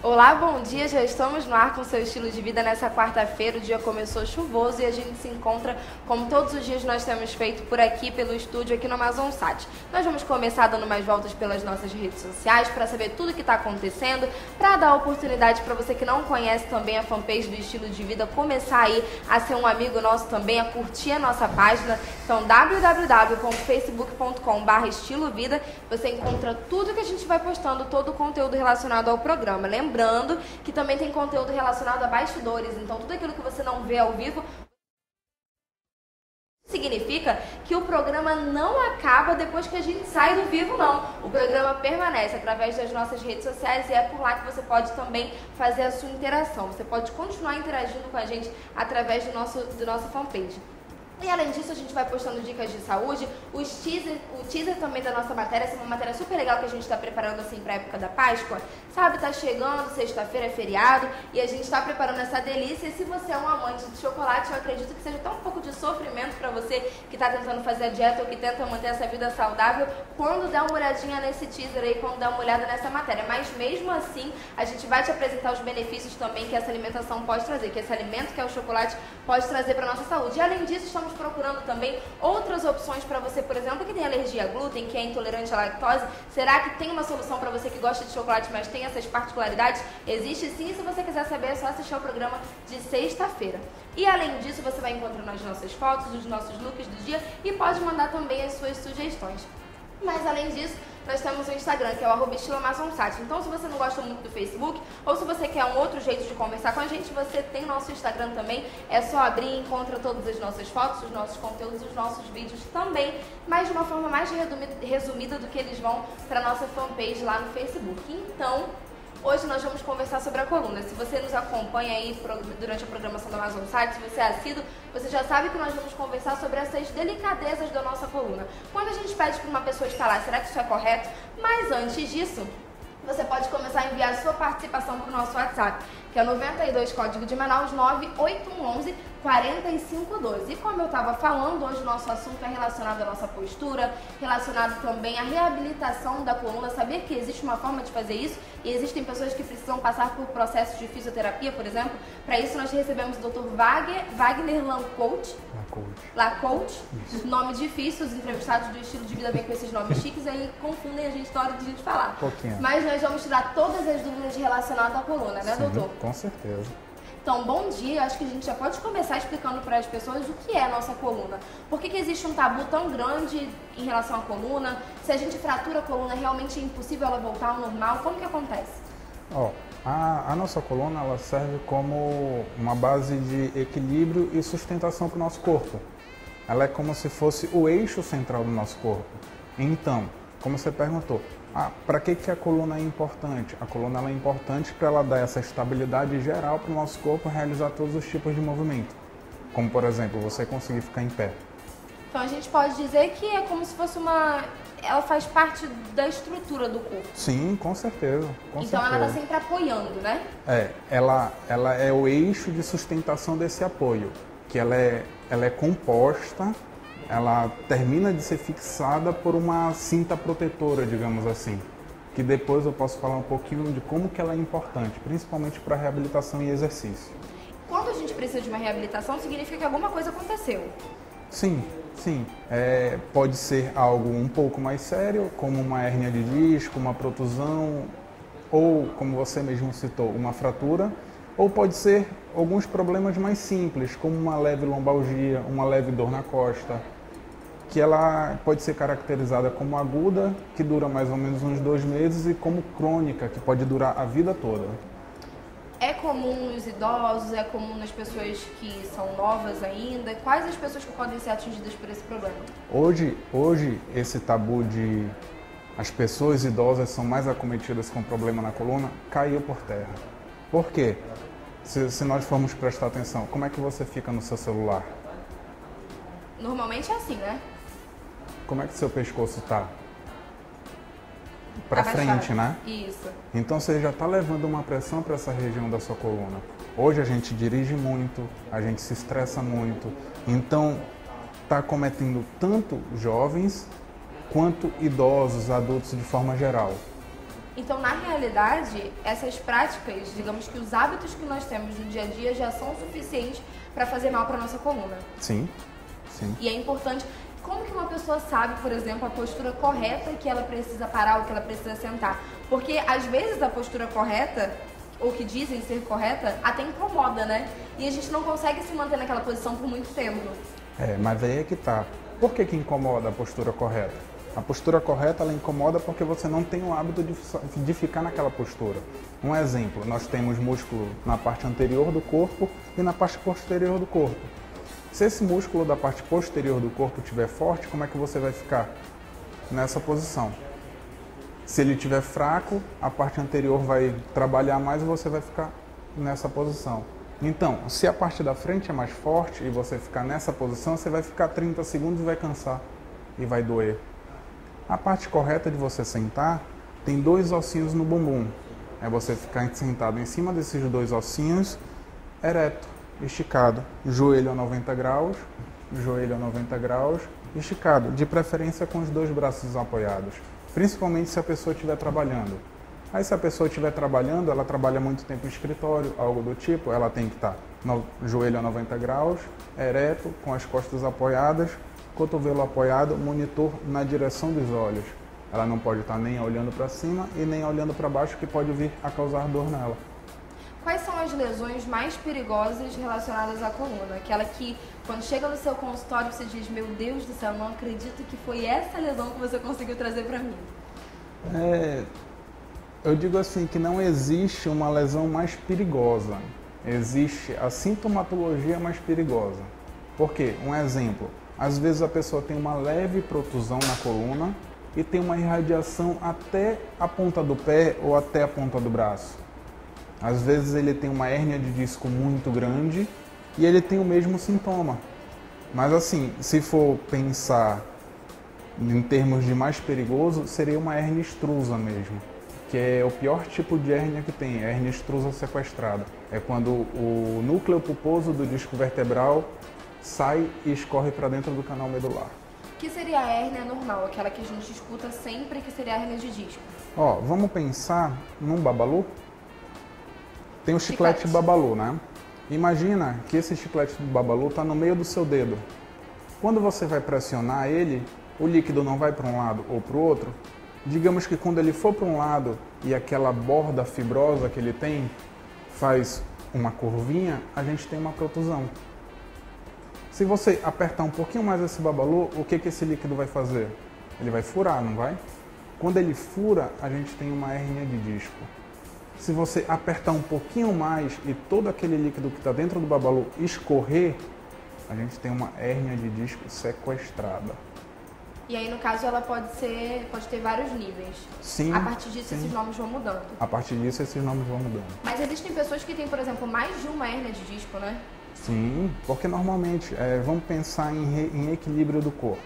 Olá, bom dia! Já estamos no ar com seu estilo de vida nessa quarta-feira. O dia começou chuvoso e a gente se encontra, como todos os dias nós temos feito por aqui, pelo estúdio, aqui no Amazonsat. Nós vamos começar dando mais voltas pelas nossas redes sociais para saber tudo o que está acontecendo, para dar oportunidade para você que não conhece também a fanpage do Estilo de Vida, começar aí a ser um amigo nosso também, a curtir a nossa página. Então, www.facebook.com/estilovida, você encontra tudo que a gente vai postando, todo o conteúdo relacionado ao programa. Lembrando que também tem conteúdo relacionado a bastidores, então tudo aquilo que você não vê ao vivo significa que o programa não acaba depois que a gente sai do vivo, não. O programa permanece através das nossas redes sociais e é por lá que você pode também fazer a sua interação. Você pode continuar interagindo com a gente através do nossa fanpage. E além disso, a gente vai postando dicas de saúde, o teaser também da nossa matéria, essa é uma matéria super legal que a gente está preparando assim para a época da Páscoa, sabe? Tá chegando, sexta-feira é feriado e a gente está preparando essa delícia. E se você é um amante de chocolate, eu acredito que seja até um pouco de sofrimento para você que está tentando fazer a dieta ou que tenta manter essa vida saudável, quando dá uma olhadinha nesse teaser aí, quando dá uma olhada nessa matéria. Mas mesmo assim, a gente vai te apresentar os benefícios também que essa alimentação pode trazer, que esse alimento que é o chocolate pode trazer para nossa saúde. E além disso, estamos procurando também outras opções para você, por exemplo, que tem alergia a glúten, que é intolerante à lactose. Será que tem uma solução para você que gosta de chocolate, mas tem essas particularidades? Existe sim, e se você quiser saber é só assistir ao programa de sexta-feira. E além disso, você vai encontrando as nossas fotos, os nossos looks do dia e pode mandar também as suas sugestões. Mas além disso, nós temos o Instagram, que é o @estiloamazonsat. Então, se você não gosta muito do Facebook, ou se você quer um outro jeito de conversar com a gente, você tem nosso Instagram também. É só abrir e encontra todas as nossas fotos, os nossos conteúdos, os nossos vídeos também, mas de uma forma mais resumida do que eles vão para a nossa fanpage lá no Facebook. Então, hoje nós vamos conversar sobre a coluna. Se você nos acompanha aí durante a programação da Amazonsat, se você é assíduo, você já sabe que nós vamos conversar sobre essas delicadezas da nossa coluna. Quando a gente pede para uma pessoa escalar, será que isso é correto? Mas antes disso, você pode começar a enviar a sua participação para o nosso WhatsApp, que é 92 código de Manaus 98111 4512. E como eu estava falando, hoje o nosso assunto é relacionado à nossa postura, relacionado também à reabilitação da coluna, saber que existe uma forma de fazer isso e existem pessoas que precisam passar por processos de fisioterapia, por exemplo. Para isso nós recebemos o Dr. Wagner Lacoach, nome difícil, os entrevistados do Estilo de Vida vêm com esses nomes chiques, aí confundem a gente na hora de a gente falar. Mas nós vamos tirar todas as dúvidas relacionadas à coluna, né, doutor? Com certeza. Então, bom dia. Acho que a gente já pode começar explicando para as pessoas o que é a nossa coluna. Por que existe um tabu tão grande em relação à coluna? Se a gente fratura a coluna, realmente é impossível ela voltar ao normal? Como que acontece? A nossa coluna ela serve como uma base de equilíbrio e sustentação para o nosso corpo. Ela é como se fosse o eixo central do nosso corpo. Então, como você perguntou, para que a coluna é importante? A coluna ela é importante para ela dar essa estabilidade geral para o nosso corpo realizar todos os tipos de movimento. Como, por exemplo, você conseguir ficar em pé. Então, a gente pode dizer que é como se fosse ela faz parte da estrutura do corpo. Sim, com certeza. Então, ela está sempre apoiando, né? Ela é o eixo de sustentação desse apoio, que ela é composta. Ela termina de ser fixada por uma cinta protetora, digamos assim, que depois eu posso falar um pouquinho de como que ela é importante, principalmente para reabilitação e exercício. Quando a gente precisa de uma reabilitação, significa que alguma coisa aconteceu. Sim. Pode ser algo um pouco mais sério, como uma hérnia de disco, uma protusão, ou, como você mesmo citou, uma fratura. Ou pode ser alguns problemas mais simples, como uma leve lombalgia, uma leve dor na costa, que ela pode ser caracterizada como aguda, que dura mais ou menos uns 2 meses, e como crônica, que pode durar a vida toda. É comum nos idosos, é comum nas pessoas que são novas ainda? Quais as pessoas que podem ser atingidas por esse problema? Hoje esse tabu de as pessoas idosas são mais acometidas com problema na coluna caiu por terra. Por quê? Se nós formos prestar atenção, como é que você fica no seu celular? Normalmente é assim, né? Como é que seu pescoço está? Para Abaixado. frente, né? Isso. Então você já está levando uma pressão para essa região da sua coluna. Hoje a gente dirige muito, a gente se estressa muito, então está cometendo tanto jovens quanto idosos, adultos de forma geral. Então, na realidade, essas práticas, digamos que os hábitos que nós temos no dia a dia já são suficientes para fazer mal para a nossa coluna. Sim, sim. E é importante. Como que uma pessoa sabe, por exemplo, a postura correta que ela precisa parar ou que ela precisa sentar? Porque, às vezes, a postura correta, ou que dizem ser correta, até incomoda, né? E a gente não consegue se manter naquela posição por muito tempo. Mas aí é que tá. Por que incomoda a postura correta? A postura correta, ela incomoda porque você não tem o hábito de ficar naquela postura. Um exemplo, nós temos músculo na parte anterior do corpo e na parte posterior do corpo. Se esse músculo da parte posterior do corpo estiver forte, como é que você vai ficar? Nessa posição. Se ele estiver fraco, a parte anterior vai trabalhar mais e você vai ficar nessa posição. Então, se a parte da frente é mais forte e você ficar nessa posição, você vai ficar 30 segundos e vai cansar e vai doer. A parte correta de você sentar tem 2 ossinhos no bumbum. É você ficar sentado em cima desses 2 ossinhos, ereto, esticado, joelho a 90 graus, esticado, de preferência com os 2 braços apoiados, principalmente se a pessoa estiver trabalhando. Aí se a pessoa estiver trabalhando, ela trabalha muito tempo em escritório, algo do tipo, ela tem que estar no joelho a 90 graus, ereto, com as costas apoiadas, cotovelo apoiado, monitor na direção dos olhos. Ela não pode estar nem olhando para cima e nem olhando para baixo, que pode vir a causar dor nela. Quais são as lesões mais perigosas relacionadas à coluna? Aquela que, quando chega no seu consultório, você diz, meu Deus do céu, não acredito que foi essa lesão que você conseguiu trazer para mim. Eu digo assim, que não existe uma lesão mais perigosa. Existe a sintomatologia mais perigosa. Por quê? Um exemplo. Às vezes a pessoa tem uma leve protusão na coluna e tem uma irradiação até a ponta do pé ou até a ponta do braço. Às vezes ele tem uma hérnia de disco muito grande e ele tem o mesmo sintoma. Mas assim, se for pensar em termos de mais perigoso, seria uma hérnia extrusa mesmo, que é o pior tipo de hérnia que tem, hérnia extrusa sequestrada. É quando o núcleo pulposo do disco vertebral sai e escorre para dentro do canal medular. Que seria a hérnia normal, aquela que a gente escuta sempre, que seria a hérnia de disco? Vamos pensar num babalu? Tem o chiclete babalu, né? Imagina que esse chiclete do babalu está no meio do seu dedo. Quando você vai pressionar ele, o líquido não vai para um lado ou para o outro. Digamos que quando ele for para um lado e aquela borda fibrosa que ele tem faz uma curvinha, a gente tem uma protusão. Se você apertar um pouquinho mais esse babalu, o que esse líquido vai fazer? Ele vai furar, não vai? Quando ele fura, a gente tem uma hérnia de disco. Se você apertar um pouquinho mais e todo aquele líquido que está dentro do babalu escorrer, a gente tem uma hérnia de disco sequestrada. E aí, no caso, ela pode ter vários níveis. Sim. A partir disso, sim. Esses nomes vão mudando. A partir disso, esses nomes vão mudando. Mas existem pessoas que têm, por exemplo, mais de uma hérnia de disco, né? Sim, porque normalmente, vamos pensar em equilíbrio do corpo.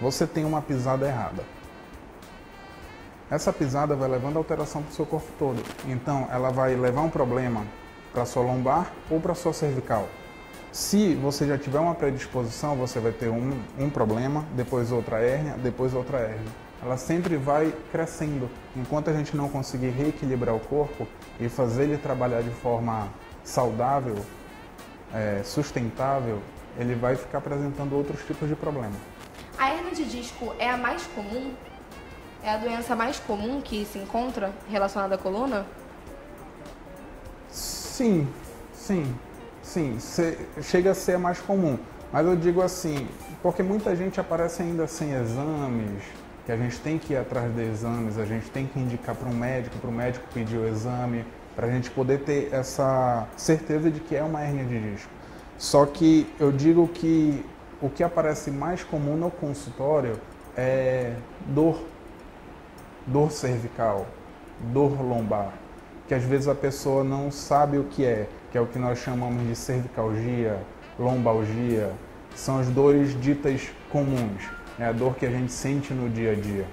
Você tem uma pisada errada. Essa pisada vai levando alteração para o seu corpo todo. Então, ela vai levar um problema para a sua lombar ou para a sua cervical. Se você já tiver uma predisposição, você vai ter um problema, depois outra hérnia, depois outra hérnia. Ela sempre vai crescendo. Enquanto a gente não conseguir reequilibrar o corpo e fazer ele trabalhar de forma saudável, sustentável, ele vai ficar apresentando outros tipos de problema. A hérnia de disco é a mais comum? É a doença mais comum que se encontra relacionada à coluna? Sim. Chega a ser a mais comum. Mas eu digo assim, porque muita gente aparece ainda sem exames, que a gente tem que ir atrás de exames, a gente tem que indicar para o médico pedir o exame, para a gente poder ter essa certeza de que é uma hérnia de disco. Só que eu digo que o que aparece mais comum no consultório é dor cervical, dor lombar, que às vezes a pessoa não sabe o que é o que nós chamamos de cervicalgia, lombalgia, são as dores ditas comuns, é a dor que a gente sente no dia a dia,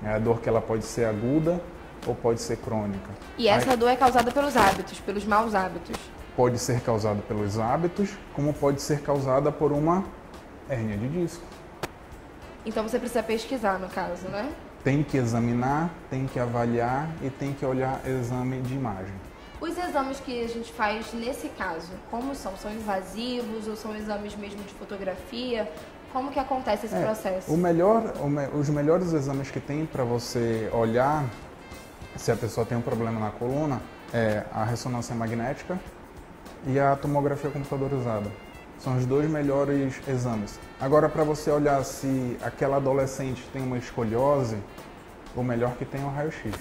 é a dor que ela pode ser aguda ou pode ser crônica. E essa dor é causada pelos hábitos, pelos maus hábitos? Pode ser causada pelos hábitos, como pode ser causada por uma hérnia de disco. Então você precisa pesquisar, no caso, né? Tem que examinar, tem que avaliar e tem que olhar exame de imagem. Os exames que a gente faz nesse caso, como são? São invasivos ou são exames mesmo de fotografia? Como que acontece esse processo? Os melhores exames que tem para você olhar se a pessoa tem um problema na coluna é a ressonância magnética e a tomografia computadorizada. São os dois melhores exames. Agora, para você olhar se aquela adolescente tem uma escoliose, o melhor que tem é o raio-x.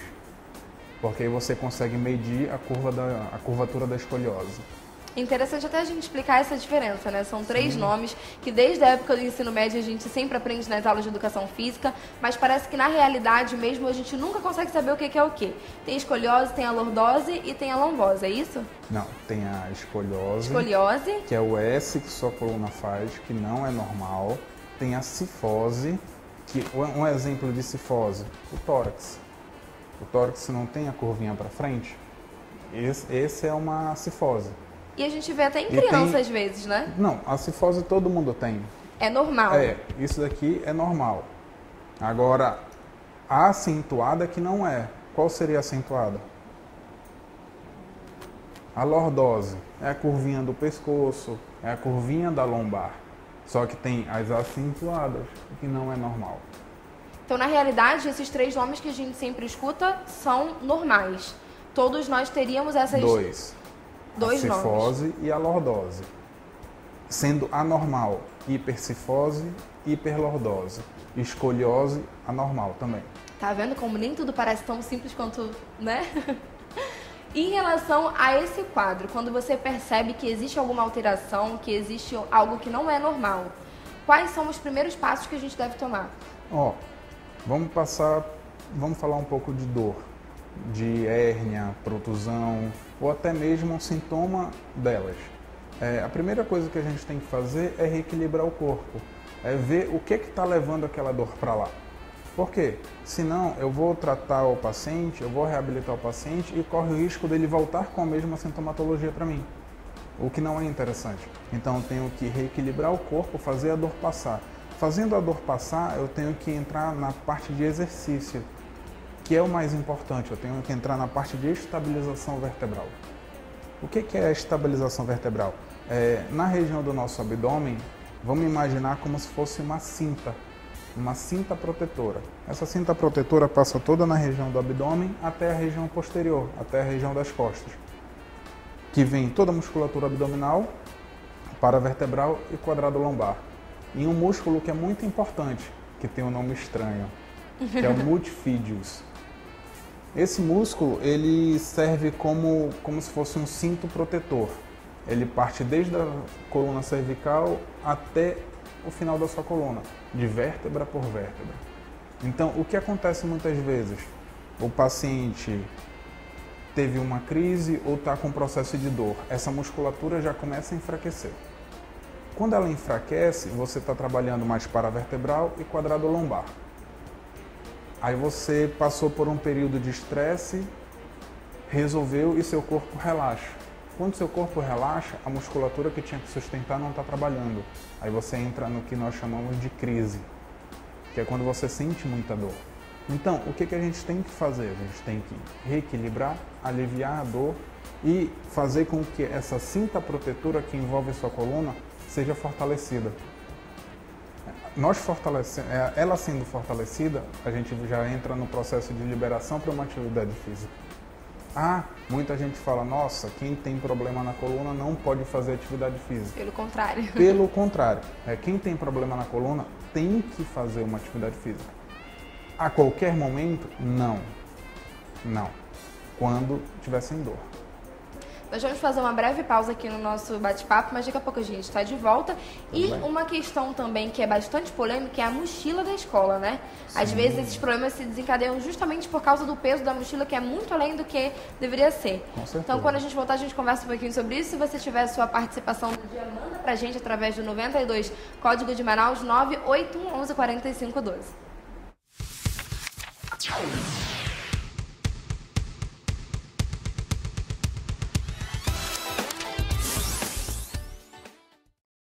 Porque aí você consegue medir a curvatura da escoliose. Interessante até a gente explicar essa diferença, né? São três nomes que desde a época do ensino médio a gente sempre aprende nas aulas de educação física, mas parece que na realidade mesmo a gente nunca consegue saber o que é o quê. Tem a escoliose, tem a lordose e tem a lombose, é isso? Não, tem a escoliose, que é o S que sua coluna faz, que não é normal. Tem a cifose, que um exemplo de cifose, o tórax. O tórax não tem a curvinha para frente, esse é uma cifose. E a gente vê até em criança às vezes, né? Não, a cifose todo mundo tem. É normal. Isso daqui é normal. Agora, a acentuada que não é. Qual seria a acentuada? A lordose é a curvinha do pescoço, é a curvinha da lombar. Só que tem as acentuadas, que não é normal. Então, na realidade, esses três nomes que a gente sempre escuta são normais. Todos nós teríamos essas... Dois a cifose nomes. E a lordose. Sendo anormal, hipercifose, hiperlordose. Escoliose, anormal também. Tá vendo como nem tudo parece tão simples quanto, né? Em relação a esse quadro, quando você percebe que existe alguma alteração, que existe algo que não é normal, quais são os primeiros passos que a gente deve tomar? Vamos falar um pouco de dor, de hérnia, protusão, ou até mesmo um sintoma delas. A primeira coisa que a gente tem que fazer é reequilibrar o corpo, é ver o que está levando aquela dor para lá. Por quê? Senão eu vou tratar o paciente, eu vou reabilitar o paciente e corre o risco dele voltar com a mesma sintomatologia para mim, o que não é interessante. Então eu tenho que reequilibrar o corpo, fazer a dor passar. Fazendo a dor passar, eu tenho que entrar na parte de exercício, que é o mais importante. Eu tenho que entrar na parte de estabilização vertebral. O que é a estabilização vertebral? Na região do nosso abdômen, vamos imaginar como se fosse uma cinta protetora. Essa cinta protetora passa toda na região do abdômen até a região posterior, até a região das costas, que vem toda a musculatura abdominal, paravertebral e quadrado lombar. E um músculo que é muito importante, que tem um nome estranho, que é o multifídios. Esse músculo, ele serve como se fosse um cinto protetor. Ele parte desde a coluna cervical até o final da sua coluna, de vértebra por vértebra. Então, o que acontece muitas vezes? O paciente teve uma crise ou está com um processo de dor. Essa musculatura já começa a enfraquecer. Quando ela enfraquece, você está trabalhando mais paravertebral e quadrado lombar. Aí você passou por um período de estresse, resolveu e seu corpo relaxa. Quando seu corpo relaxa, a musculatura que tinha que sustentar não está trabalhando. Aí você entra no que nós chamamos de crise, que é quando você sente muita dor. Então, o que a gente tem que fazer? A gente tem que reequilibrar, aliviar a dor e fazer com que essa cinta protetora que envolve a sua coluna seja fortalecida. Ela sendo fortalecida, a gente já entra no processo de liberação para uma atividade física. Muita gente fala, nossa, quem tem problema na coluna não pode fazer atividade física. Pelo contrário. Pelo contrário. Quem tem problema na coluna tem que fazer uma atividade física. A qualquer momento, não. Não. Quando tiver sem dor. Nós vamos fazer uma breve pausa aqui no nosso bate-papo, mas daqui a pouco a gente está de volta. E uma questão também que é bastante polêmica é a mochila da escola, né? Sim. Às vezes esses problemas se desencadeiam justamente por causa do peso da mochila, que é muito além do que deveria ser. Com certeza. Então, quando a gente voltar, a gente conversa um pouquinho sobre isso. Se você tiver a sua participação do dia, manda pra gente através do 92, código de Manaus 98111 4512.